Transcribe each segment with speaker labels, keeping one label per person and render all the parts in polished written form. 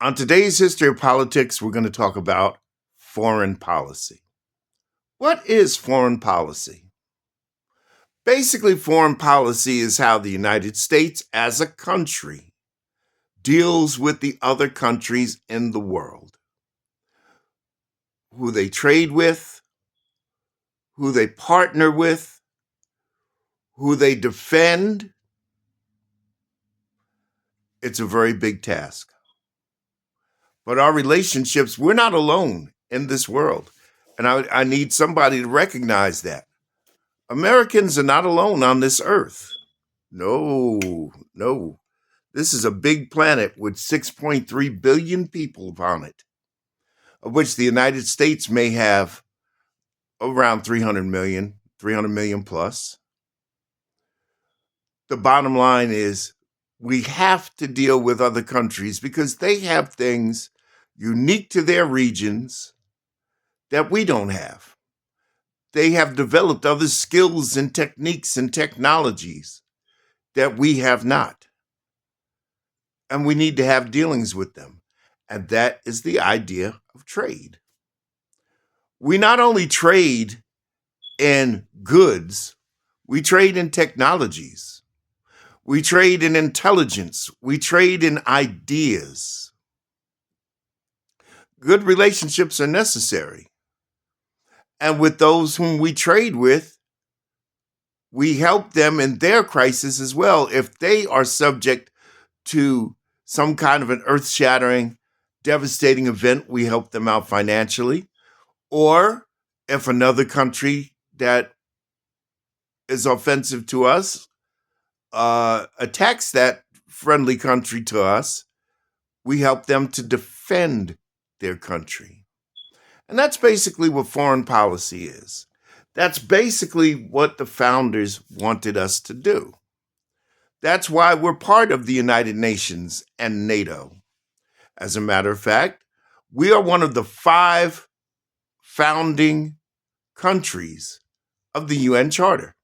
Speaker 1: On today's History of Politics, we're going to talk about foreign policy. What is foreign policy? Basically, foreign policy is how the United States as a country deals with the other countries in the world, who they trade with, who they partner with, who they defend. It's a very big task. But our relationships, we're not alone in this world. And I need somebody to recognize that. Americans are not alone on this earth. No, no. This is a big planet with 6.3 billion people upon it, of which the United States may have around 300 million plus. The bottom line is we have to deal with other countries because they have things unique to their regions that we don't have. They have developed other skills and techniques and technologies that we have not. And we need to have dealings with them. And that is the idea of trade. We not only trade in goods, we trade in technologies. We trade in intelligence. We trade in ideas. Good relationships are necessary. And with those whom we trade with, we help them in their crisis as well. If they are subject to some kind of an earth-shattering, devastating event, we help them out financially. Or if another country that is offensive to us attacks that friendly country to us, we help them to defend their country. And that's basically what foreign policy is. That's basically what the founders wanted us to do. That's why we're part of the United Nations and NATO. As a matter of fact, we are one of the 5 founding countries of the UN Charter.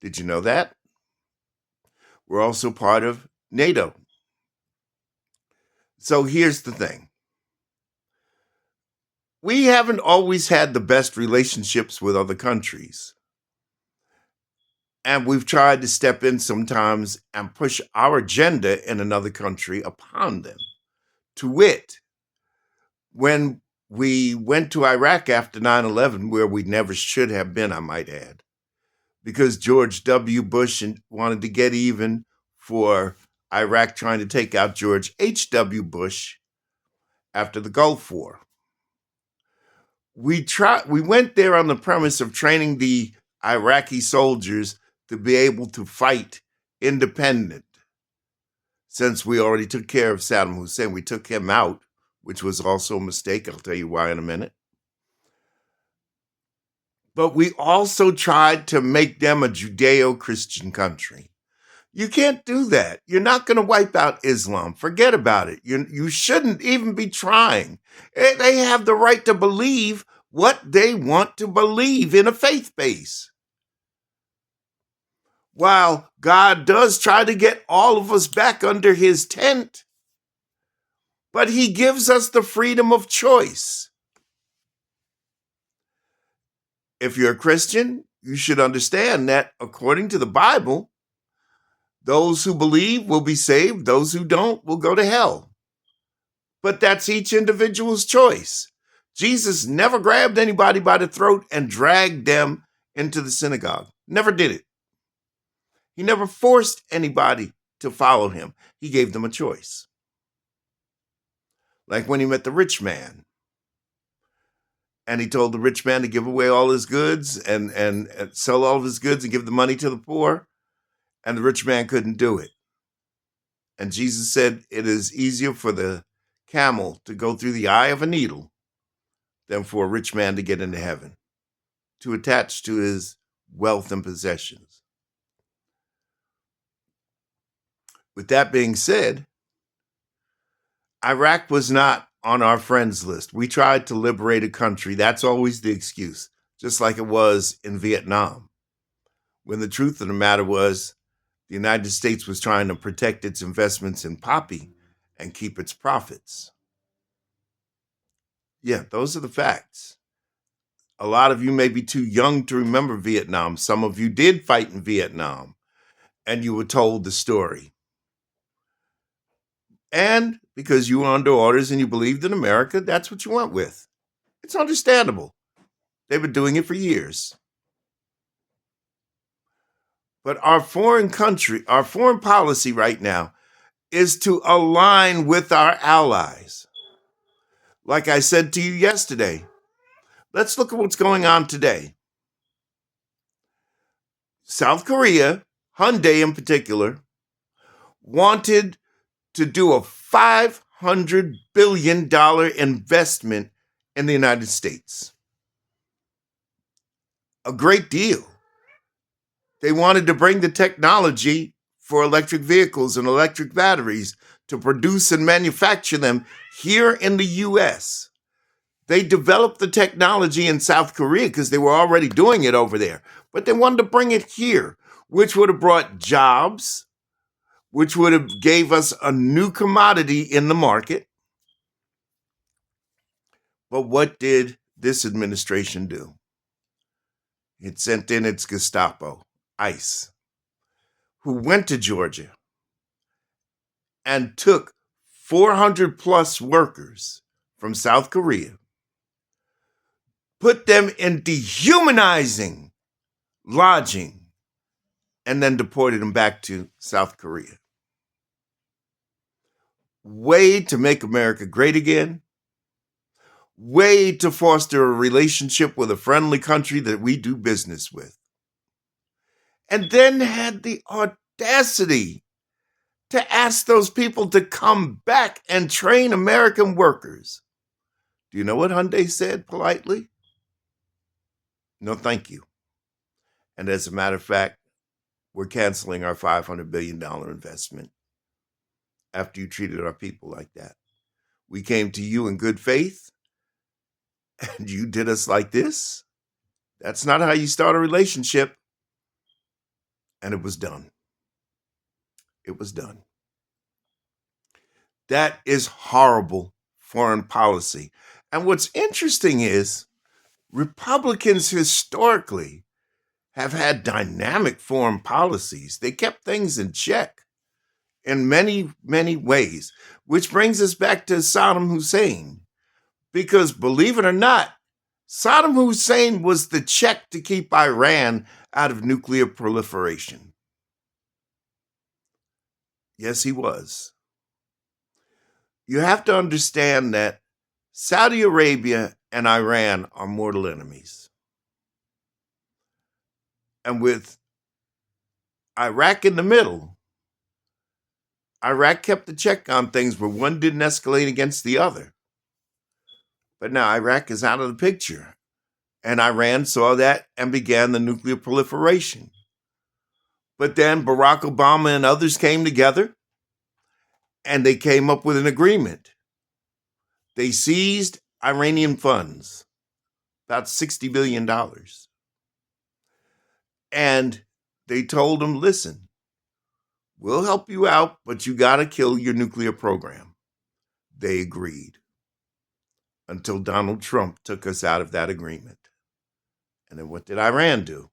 Speaker 1: Did you know that? We're also part of NATO. So here's the thing. We haven't always had the best relationships with other countries. And we've tried to step in sometimes and push our agenda in another country upon them. To wit, when we went to Iraq after 9/11, where we never should have been, I might add, because George W. Bush wanted to get even for Iraq trying to take out George H.W. Bush after the Gulf War. We went there on the premise of training the Iraqi soldiers to be able to fight independent. Since we already took care of Saddam Hussein, we took him out, which was also a mistake. I'll tell you why in a minute. But we also tried to make them a Judeo-Christian country. You can't do that. You're not going to wipe out Islam. Forget about it. You shouldn't even be trying. They have the right to believe what they want to believe in a faith base. While God does try to get all of us back under his tent, but he gives us the freedom of choice. If you're a Christian, you should understand that according to the Bible, those who believe will be saved. Those who don't will go to hell. But that's each individual's choice. Jesus never grabbed anybody by the throat and dragged them into the synagogue. Never did it. He never forced anybody to follow him. He gave them a choice. Like when he met the rich man. And he told the rich man to give away all his goods and sell all of his goods and give the money to the poor. And the rich man couldn't do it. And Jesus said, it is easier for the camel to go through the eye of a needle than for a rich man to get into heaven, to attach to his wealth and possessions. With that being said, Iraq was not on our friends list. We tried to liberate a country. That's always the excuse, just like it was in Vietnam. When the truth of the matter was, the United States was trying to protect its investments in poppy and keep its profits. Yeah, those are the facts. A lot of you may be too young to remember Vietnam. Some of you did fight in Vietnam, and you were told the story. And because you were under orders and you believed in America, that's what you went with. It's understandable. They've been doing it for years. But our foreign policy right now is to align with our allies. Like I said to you yesterday, let's look at what's going on today. South Korea, Hyundai in particular, wanted to do a $500 billion investment in the United States. A great deal. They wanted to bring the technology for electric vehicles and electric batteries to produce and manufacture them here in the U.S. They developed the technology in South Korea because they were already doing it over there, but they wanted to bring it here, which would have brought jobs, which would have gave us a new commodity in the market. But what did this administration do? It sent in its Gestapo, ICE, who went to Georgia and took 400 plus workers from South Korea, put them in dehumanizing lodging, and then deported them back to South Korea. Way to make America great again. Way to foster a relationship with a friendly country that we do business with. And then had the audacity to ask those people to come back and train American workers. Do you know what Hyundai said politely? No, thank you. And as a matter of fact, we're canceling our $500 billion investment after you treated our people like that. We came to you in good faith, and you did us like this? That's not how you start a relationship. And it was done. It was done. That is horrible foreign policy. And what's interesting is Republicans historically have had dynamic foreign policies. They kept things in check in many, many ways, which brings us back to Saddam Hussein. Because believe it or not, Saddam Hussein was the check to keep Iran out of nuclear proliferation. Yes, he was. You have to understand that Saudi Arabia and Iran are mortal enemies. And with Iraq in the middle, Iraq kept the check on things where one didn't escalate against the other. But now Iraq is out of the picture. And Iran saw that and began the nuclear proliferation. But then Barack Obama and others came together and they came up with an agreement. They seized Iranian funds, about $60 billion. And they told them, listen, we'll help you out, but you got to kill your nuclear program. They agreed until Donald Trump took us out of that agreement. And then what did Iran do?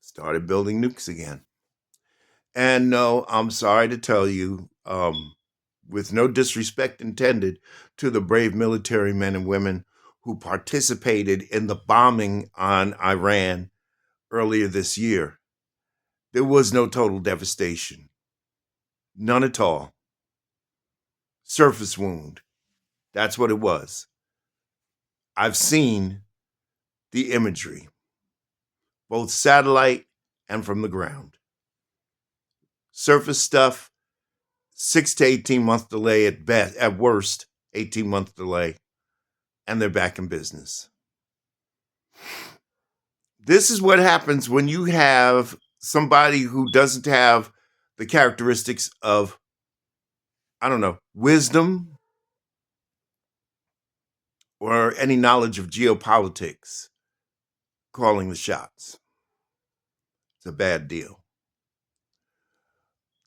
Speaker 1: Started building nukes again. And no, I'm sorry to tell you, with no disrespect intended to the brave military men and women who participated in the bombing on Iran earlier this year, there was no total devastation. None at all. Surface wound. That's what it was. I've seen the imagery, both satellite and from the ground. Surface stuff, 6 to 18 month delay at best, at worst, 18-month delay, and they're back in business. This is what happens when you have somebody who doesn't have the characteristics of, wisdom or any knowledge of geopolitics calling the shots. It's a bad deal.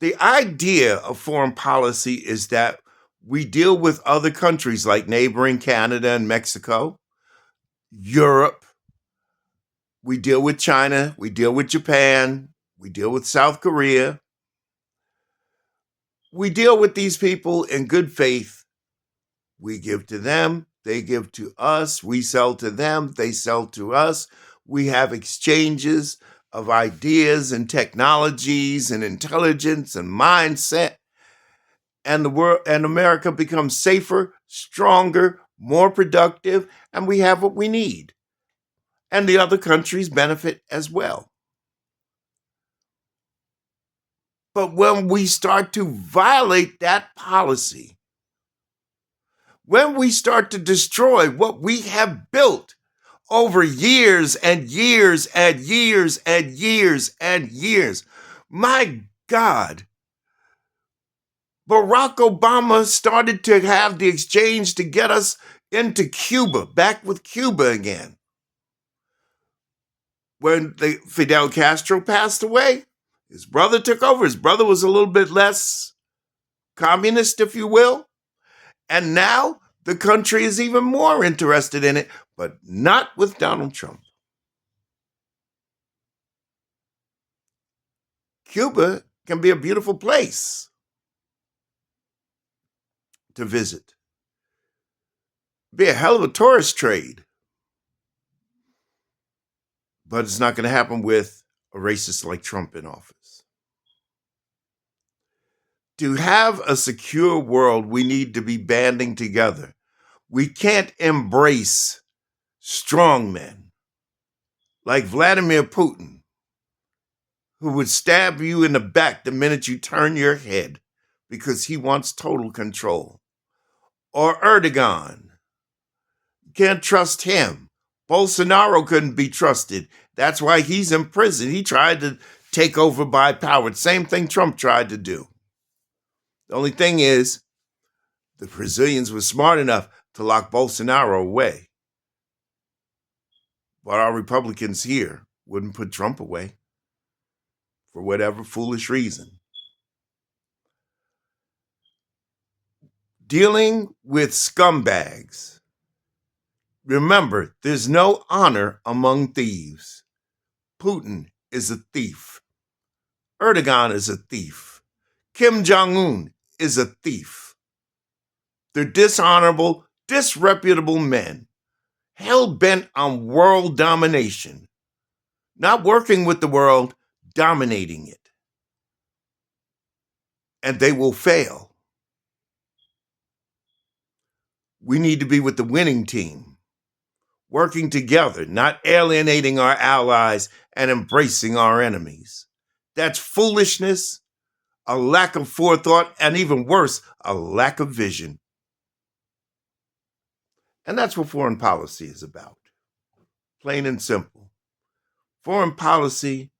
Speaker 1: The idea of foreign policy is that we deal with other countries like neighboring Canada and Mexico, Europe. We deal with China. We deal with Japan. We deal with South Korea. We deal with these people in good faith. We give to them. They give to us. We sell to them. They sell to us. We have exchanges of ideas and technologies and intelligence and mindset. And the world and America becomes safer, stronger, more productive, and we have what we need. And the other countries benefit as well. But when we start to violate that policy, when we start to destroy what we have built over years and years and years and years and years, my God, Barack Obama started to have the exchange to get us into Cuba, back with Cuba again. When Fidel Castro passed away, his brother took over. His brother was a little bit less communist, if you will. And now the country is even more interested in it, but not with Donald Trump. Cuba can be a beautiful place to visit. Be a hell of a tourist trade. But it's not going to happen with a racist like Trump in office. To have a secure world, we need to be banding together. We can't embrace strongmen like Vladimir Putin, who would stab you in the back the minute you turn your head because he wants total control. Or Erdogan. You can't trust him. Bolsonaro couldn't be trusted. That's why he's in prison. He tried to take over by power. Same thing Trump tried to do. The only thing is, the Brazilians were smart enough to lock Bolsonaro away. But our Republicans here wouldn't put Trump away for whatever foolish reason. Dealing with scumbags. Remember, there's no honor among thieves. Putin is a thief. Erdogan is a thief. Kim Jong-un is a thief. They're dishonorable, disreputable men, hell-bent on world domination, not working with the world, dominating it. And they will fail. We need to be with the winning team, working together, not alienating our allies and embracing our enemies. That's foolishness, a lack of forethought, and even worse, a lack of vision. And that's what foreign policy is about. Plain and simple. Foreign policy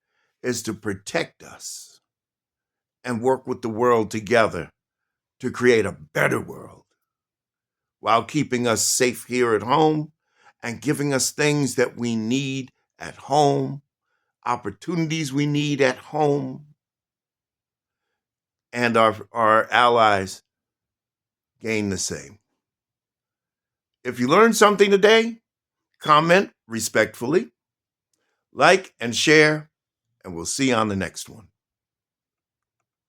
Speaker 1: is to protect us and work with the world together to create a better world while keeping us safe here at home and giving us things that we need at home, opportunities we need at home, and our allies gain the same. If you learned something today, comment respectfully, like and share, and we'll see you on the next one.